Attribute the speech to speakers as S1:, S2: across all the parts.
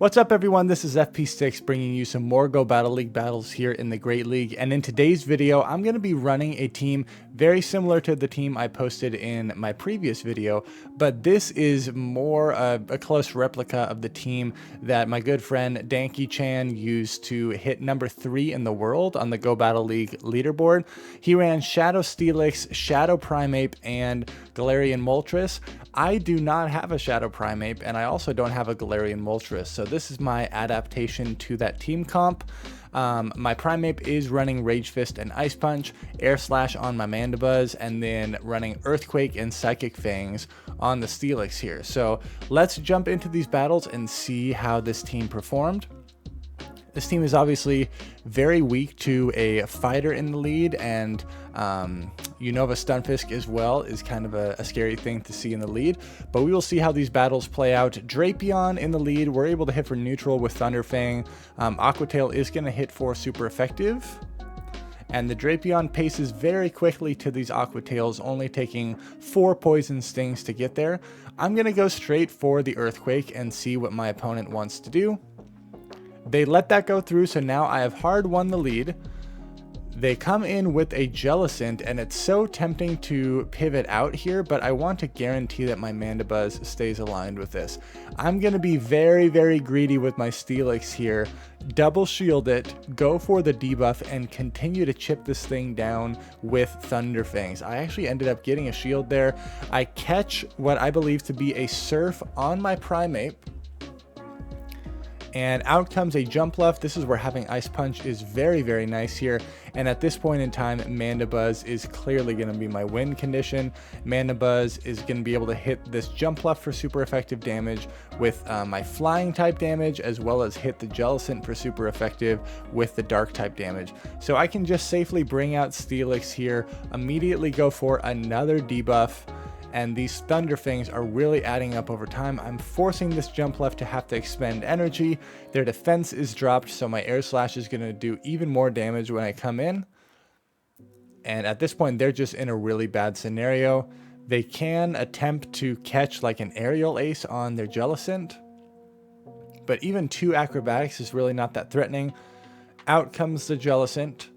S1: What's up everyone, this is FP6 bringing you some more Go Battle League battles here in the Great League, and in today's video I'm going to be running a team very similar to the team I posted in my previous video, but this is more a close replica of the team that my good friend Danky-chan used to hit number 3 in the world on the Go Battle League leaderboard. He ran Shadow Steelix, Shadow Primeape, and Galarian Moltres. I do not have a Shadow Primeape, and I also don't have a Galarian Moltres, so this is my adaptation to that team comp. My Primeape is running Rage Fist and Ice Punch, Air Slash on my Mandibuzz, and then running Earthquake and Psychic Fangs on the Steelix here. So let's jump into these battles and see how this team performed. This team is obviously very weak to a fighter in the lead, and Unova Stunfisk as well is kind of a scary thing to see in the lead, but we will see how these battles play out. Drapion in the lead, we're able to hit for neutral with Thunderfang. Aquatail is going to hit for super effective, and the Drapion paces very quickly to these Aquatails, only taking 4 poison stings to get there. I'm going to go straight for the Earthquake and see what my opponent wants to do. They let that go through, so now I have hard won the lead. They come in with a Jellicent, and it's so tempting to pivot out here, but I want to guarantee that my Mandibuzz stays aligned with this. I'm going to be very, very greedy with my Steelix here. Double shield it, go for the debuff, and continue to chip this thing down with Thunderfangs. I actually ended up getting a shield there. I catch what I believe to be a Surf on my Primeape, and out comes a Jump Left. This is where having Ice Punch is very, very nice here. And at this point in time, Mandibuzz is clearly going to be my win condition. Mandibuzz is going to be able to hit this Jump Left for super effective damage with my Flying type damage, as well as hit the Jellicent for super effective with the Dark type damage. So I can just safely bring out Steelix here, immediately go for another debuff, and these Thunderfangs are really adding up over time. I'm forcing this Jump Left to have to expend energy. Their defense is dropped, so my Air Slash is going to do even more damage when I come in. And at this point, they're just in a really bad scenario. They can attempt to catch like an Aerial Ace on their Jellicent, but even 2 Acrobatics is really not that threatening. Out comes the Jellicent,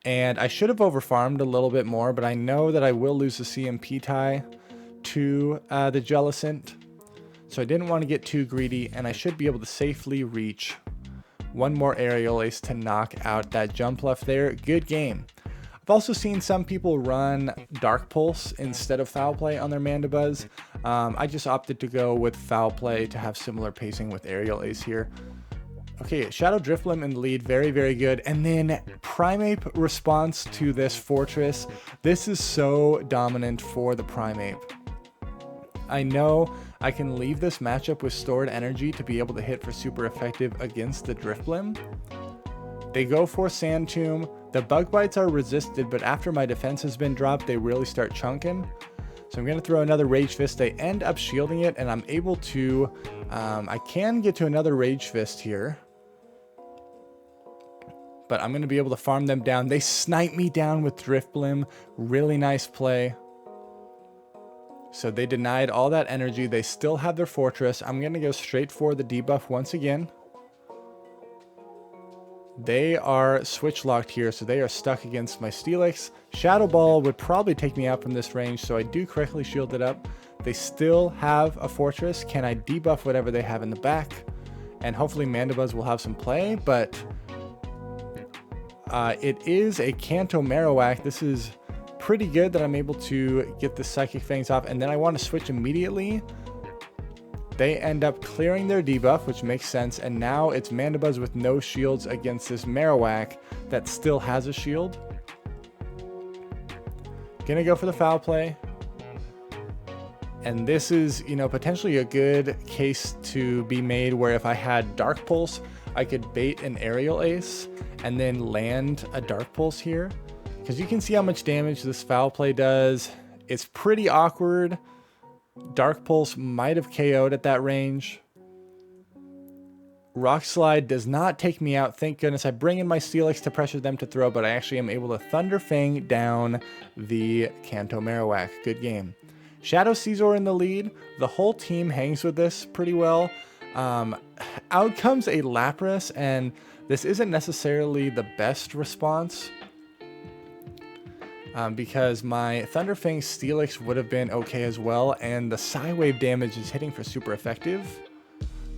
S1: and I should have overfarmed a little bit more, but I know that I will lose the CMP tie to the Jellicent, so I didn't want to get too greedy, and I should be able to safely reach one more Aerial Ace to knock out that Jump Left there. Good game. I've also seen some people run Dark Pulse instead of Foul Play on their Mandibuzz. I just opted to go with Foul Play to have similar pacing with Aerial Ace here. Okay, Shadow Drifblim in the lead, very, very good. And then Primeape response to this Fortress. This is so dominant for the Primeape. I know I can leave this matchup with stored energy to be able to hit for super effective against the Drifblim. They go for Sand Tomb. The Bug Bites are resisted, but after my defense has been dropped, they really start chunking. So I'm going to throw another Rage Fist. They end up shielding it, and I'm able to... I can get to another Rage Fist here, but I'm going to be able to farm them down. They snipe me down with Drifblim. Really nice play. So they denied all that energy. They still have their Fortress. I'm going to go straight for the debuff once again. They are switch locked here, so they are stuck against my Steelix. Shadow Ball would probably take me out from this range, so I do correctly shield it up. They still have a Fortress. Can I debuff whatever they have in the back? And hopefully Mandibuzz will have some play, but it is a Kanto Marowak. This is pretty good that I'm able to get the Psychic Fangs off, and then I want to switch immediately. They end up clearing their debuff, which makes sense, and now it's Mandibuzz with no shields against this Marowak that still has a shield. Gonna go for the Foul Play. And this is, you know, potentially a good case to be made where if I had Dark Pulse, I could bait an Aerial Ace and then land a Dark Pulse here. Because you can see how much damage this Foul Play does. It's pretty awkward. Dark Pulse might have KO'd at that range. Rock Slide does not take me out, thank goodness. I bring in my Steelix to pressure them to throw, but I actually am able to Thunderfang down the Kanto Marowak. Good game. Shadow Caesar in the lead. The whole team hangs with this pretty well. Out comes a Lapras, and this isn't necessarily the best response. Because my Thunderfang Steelix would have been okay as well, and the Psywave damage is hitting for super effective.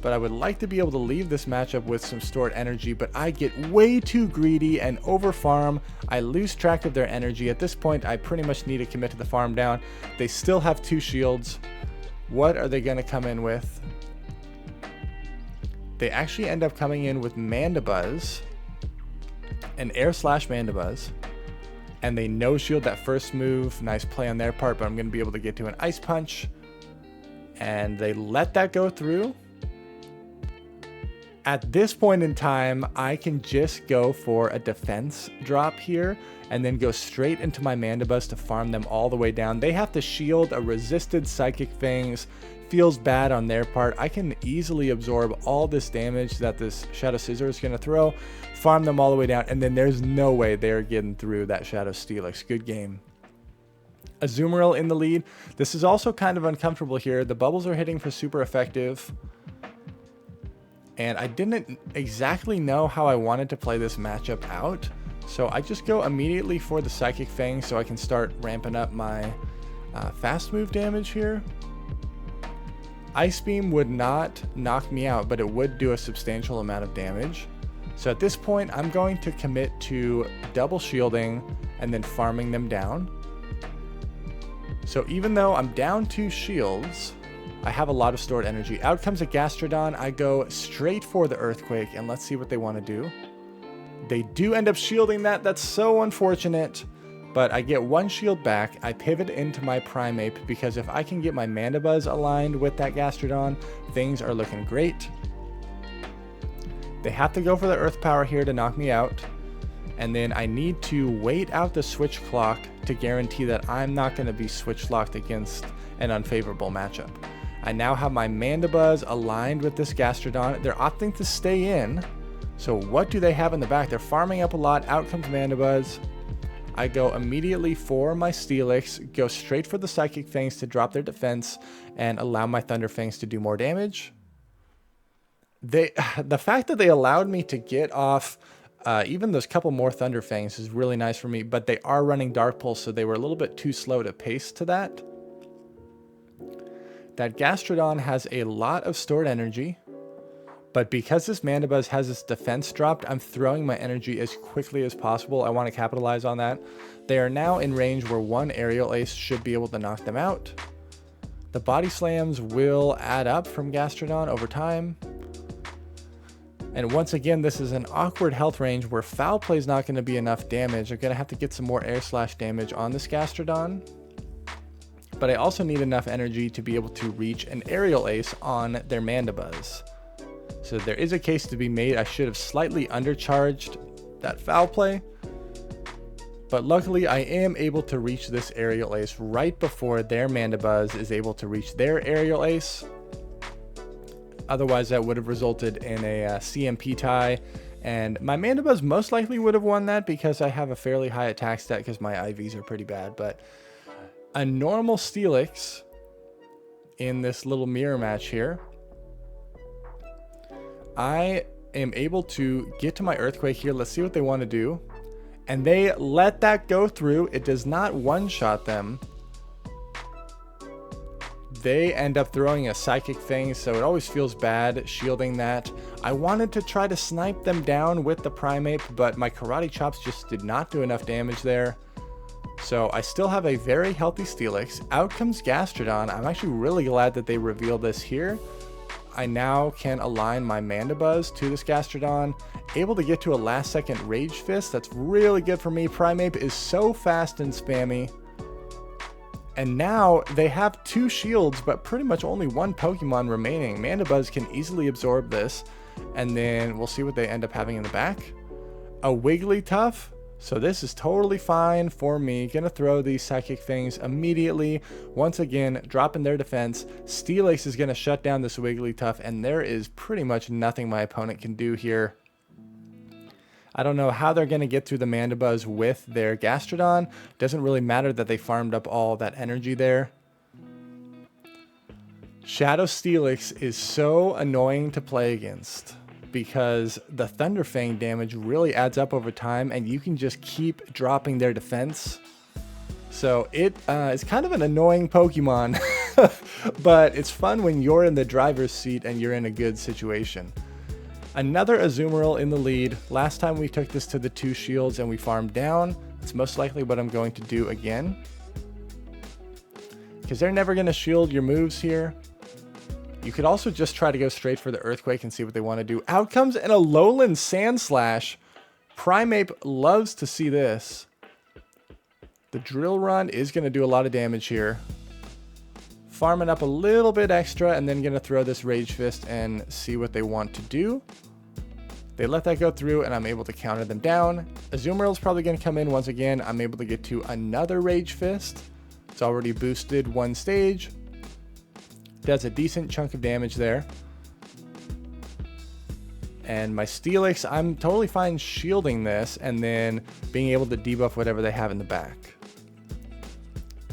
S1: But I would like to be able to leave this matchup with some stored energy, but I get way too greedy and over farm. I lose track of their energy. At this point, I pretty much need to commit to the farm down. They still have 2 shields. What are they going to come in with? They actually end up coming in with Mandibuzz, an Air Slash Mandibuzz, and they no shield that first move. Nice play on their part, but I'm going to be able to get to an Ice Punch, and they let that go through. At this point in time, I can just go for a defense drop here and then go straight into my Mandibuzz to farm them all the way down. They have to shield a resisted Psychic Fangs. Feels bad on their part. I can easily absorb all this damage that this Shadow Scissor is going to throw, farm them all the way down, and then there's no way they're getting through that Shadow Steelix. Good game. Azumarill in the lead. This is also kind of uncomfortable here. The bubbles are hitting for super effective. And I didn't exactly know how I wanted to play this matchup out. So I just go immediately for the Psychic Fang so I can start ramping up my fast move damage here. Ice Beam would not knock me out, but it would do a substantial amount of damage. So at this point, I'm going to commit to double shielding and then farming them down. So even though I'm down 2 shields, I have a lot of stored energy. Out comes a Gastrodon. I go straight for the Earthquake, and let's see what they want to do. They do end up shielding that. That's so unfortunate, but I get 1 shield back. I pivot into my Primeape because if I can get my Mandibuzz aligned with that Gastrodon, things are looking great. They have to go for the Earth Power here to knock me out, and then I need to wait out the switch clock to guarantee that I'm not going to be switch locked against an unfavorable matchup. I now have my Mandibuzz aligned with this Gastrodon. They're opting to stay in. So what do they have in the back? They're farming up a lot. Out comes Mandibuzz. I go immediately for my Steelix, go straight for the Psychic Fangs to drop their defense and allow my Thunder Fangs to do more damage. The fact that they allowed me to get off even those couple more Thunder Fangs is really nice for me, but they are running Dark Pulse, so they were a little bit too slow to pace to that. That Gastrodon has a lot of stored energy, but because this Mandibuzz has its defense dropped, I'm throwing my energy as quickly as possible. I want to capitalize on that. They are now in range where 1 Aerial Ace should be able to knock them out. The Body Slams will add up from Gastrodon over time. And once again, this is an awkward health range where Foul Play is not going to be enough damage. I'm going to have to get some more Air Slash damage on this Gastrodon. But I also need enough energy to be able to reach an Aerial Ace on their Mandibuzz. So there is a case to be made. I should have slightly undercharged that Foul Play. But luckily, I am able to reach this Aerial Ace right before their Mandibuzz is able to reach their Aerial Ace. Otherwise, that would have resulted in a CMP tie. And my Mandibuzz most likely would have won that because I have a fairly high attack stat because my IVs are pretty bad. But a normal Steelix in this little mirror match here, I am able to get to my Earthquake here. Let's see what they want to do. And they let that go through. It does not one-shot them. They end up throwing a Psychic Fang, so it always feels bad shielding that. I wanted to try to snipe them down with the Primeape, but my Karate Chops just did not do enough damage there. So I still have a very healthy Steelix. Out comes Gastrodon. I'm actually really glad that they revealed this here. I now can align my Mandibuzz to this Gastrodon. Able to get to a last second Rage Fist. That's really good for me. Primeape is so fast and spammy. And now they have 2 shields, but pretty much only 1 Pokemon remaining. Mandibuzz can easily absorb this. And then we'll see what they end up having in the back. A Wigglytuff. So this is totally fine for me. Gonna throw these Psychic Fangs immediately. Once again, dropping their defense. Steelix is gonna shut down this Wigglytuff, and there is pretty much nothing my opponent can do here. I don't know how they're gonna get through the Mandibuzz with their Gastrodon. Doesn't really matter that they farmed up all that energy there. Shadow Steelix is so annoying to play against because the Thunderfang damage really adds up over time and you can just keep dropping their defense. So it is kind of an annoying Pokemon, but it's fun when you're in the driver's seat and you're in a good situation. Another Azumarill in the lead. Last time we took this to the 2 shields and we farmed down. It's most likely what I'm going to do again, because they're never going to shield your moves here. You could also just try to go straight for the Earthquake and see what they want to do. Out comes an Alolan Sandslash. Primeape loves to see this. The Drill Run is going to do a lot of damage here. Farming up a little bit extra and then going to throw this Rage Fist and see what they want to do. They let that go through and I'm able to counter them down. Azumarill is probably going to come in once again. I'm able to get to another Rage Fist. It's already boosted 1 stage. Does a decent chunk of damage there. And my Steelix, I'm totally fine shielding this and then being able to debuff whatever they have in the back.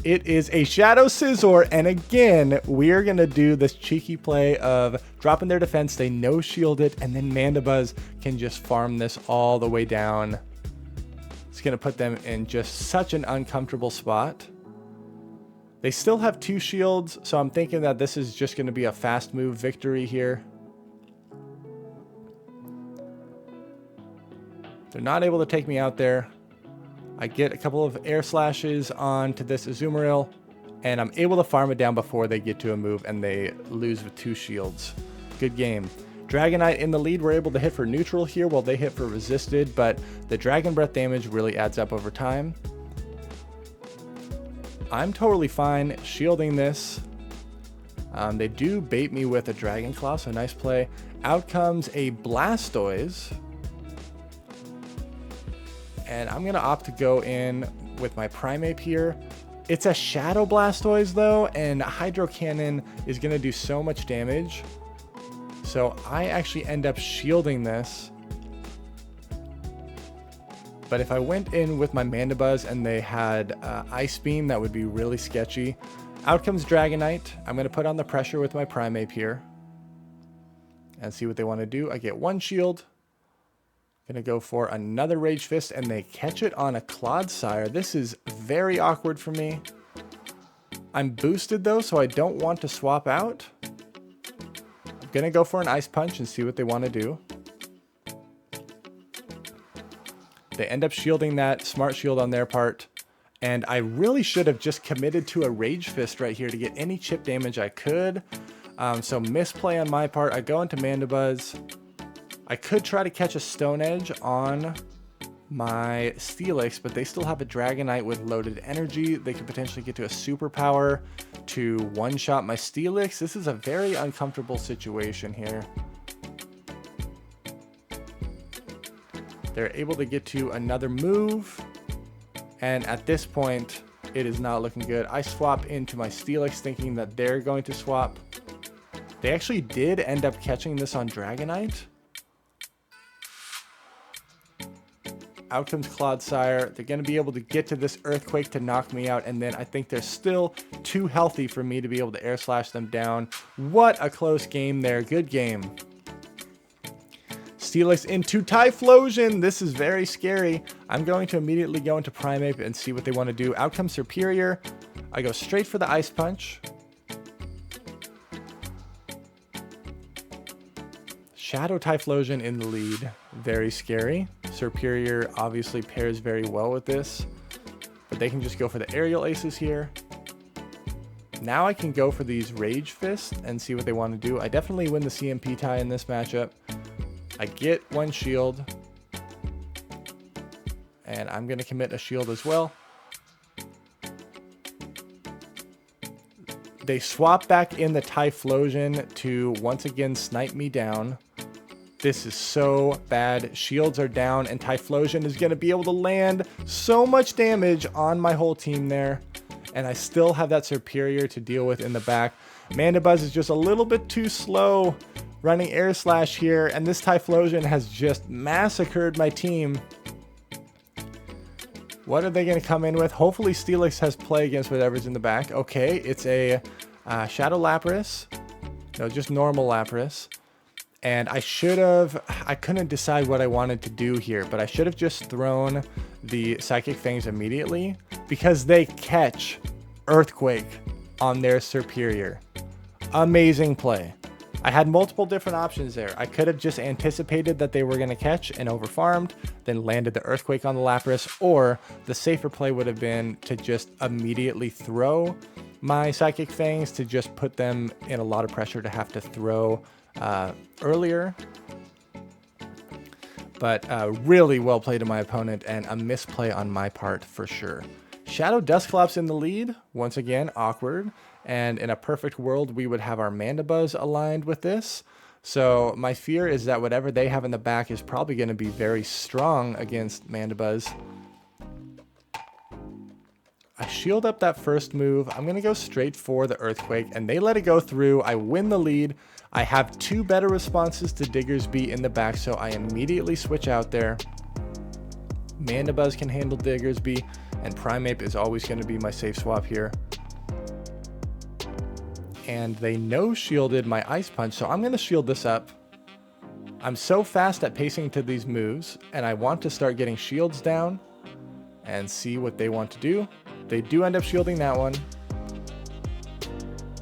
S1: It is a Shadow Scizor, and again, we're going to do this cheeky play of dropping their defense, they no-shield it, and then Mandibuzz can just farm this all the way down. It's going to put them in just such an uncomfortable spot. They still have 2 shields, so I'm thinking that this is just going to be a fast move victory here. They're not able to take me out there. I get a couple of air slashes onto this Azumarill, and I'm able to farm it down before they get to a move, and they lose with 2 shields. Good game. Dragonite in the lead. We're able to hit for neutral here while they hit for resisted, but the Dragon Breath damage really adds up over time. I'm totally fine shielding this. They do bait me with a Dragon Claw, so nice play. Out comes a Blastoise. And I'm going to opt to go in with my Primeape here. It's a Shadow Blastoise though, and Hydro Cannon is going to do so much damage. So I actually end up shielding this. But if I went in with my Mandibuzz and they had Ice Beam, that would be really sketchy. Out comes Dragonite. I'm going to put on the pressure with my Primeape here and see what they want to do. I get 1 shield. Going to go for another Rage Fist, and they catch it on a Clodsire. This is very awkward for me. I'm boosted though, so I don't want to swap out. I'm going to go for an Ice Punch and see what they want to do. They end up shielding that. Smart shield on their part. And I really should have just committed to a Rage Fist right here to get any chip damage I could. So misplay on my part. I go into Mandibuzz. I could try to catch a Stone Edge on my Steelix, but they still have a Dragonite with loaded energy. They could potentially get to a superpower to one-shot my Steelix. This is a very uncomfortable situation here. They're able to get to another move, and at this point, it is not looking good. I swap into my Steelix thinking that they're going to swap. They actually did end up catching this on Dragonite. Out comes Clodsire. They're going to be able to get to this Earthquake to knock me out, and then I think they're still too healthy for me to be able to air slash them down. What a close game there. Good game. Steelix into Typhlosion. This is very scary. I'm going to immediately go into Primeape and see what they want to do. Out comes Superior. I go straight for the Ice Punch. Shadow Typhlosion in the lead. Very scary. Superior obviously pairs very well with this, but they can just go for the Aerial Aces here. Now I can go for these Rage Fists and see what they want to do. I definitely win the CMP tie in this matchup. I get 1 shield, and I'm going to commit a shield as well. They swap back in the Typhlosion to once again snipe me down. This is so bad. Shields are down, and Typhlosion is going to be able to land so much damage on my whole team there. And I still have that Superior to deal with in the back. Mandibuzz is just a little bit too slow running Air Slash here, and this Typhlosion has just massacred my team. What are they going to come in with? Hopefully Steelix has play against whatever's in the back. Okay, it's a Shadow Lapras. No, just normal Lapras. And I couldn't decide what I wanted to do here, but I should have just thrown the Psychic Fangs immediately because they catch Earthquake on their Superior. Amazing play. I had multiple different options there. I could have just anticipated that they were going to catch and overfarmed, then landed the Earthquake on the Lapras, or the safer play would have been to just immediately throw my Psychic Fangs to just put them in a lot of pressure to have to throw earlier. But really well played to my opponent, and a misplay on my part for sure. Shadow Dusclops in the lead, once again, awkward. And in a perfect world, we would have our Mandibuzz aligned with this. So my fear is that whatever they have in the back is probably going to be very strong against Mandibuzz. I shield up that first move. I'm going to go straight for the Earthquake, and they let it go through. I win the lead. I have 2 better responses to Diggersby in the back, so I immediately switch out there. Mandibuzz can handle Diggersby, and Primeape is always going to be my safe swap here. And they no-shielded my Ice Punch, so I'm going to shield this up. I'm so fast at pacing to these moves, and I want to start getting shields down and see what they want to do. They do end up shielding that one.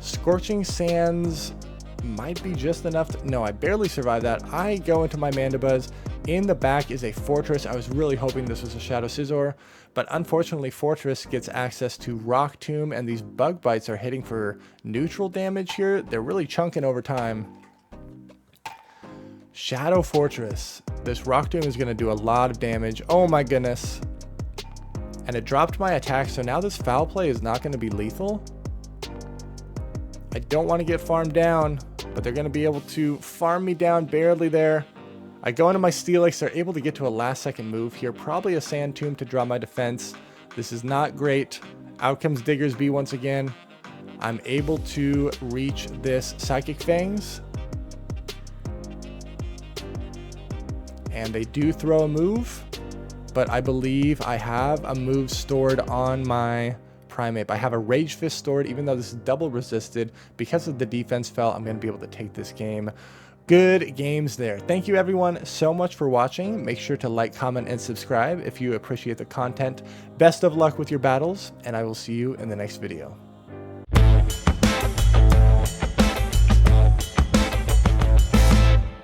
S1: Scorching Sands might be just enough to... No, I barely survived that. I go into my Mandibuzz. In the back is a Fortress. I was really hoping this was a Shadow Scizor, but unfortunately Fortress gets access to Rock Tomb, and these Bug Bites are hitting for neutral damage here. They're really chunking over time. Shadow Fortress. This Rock Tomb is going to do a lot of damage. Oh my goodness. And it dropped my attack, so now this Foul Play is not going to be lethal. I don't want to get farmed down, but they're going to be able to farm me down barely there. I go into my Steelix. They're able to get to a last-second move here. Probably a Sand Tomb to draw my defense. This is not great. Out comes Diggersby once again. I'm able to reach this Psychic Fangs. And they do throw a move, but I believe I have a move stored on my Primeape. I have a Rage Fist stored, even though this is double resisted. Because of the defense fell, I'm going to be able to take this game. Good games there. Thank you everyone so much for watching. Make sure to like, comment, and subscribe if you appreciate the content. Best of luck with your battles, and I will see you in the next video.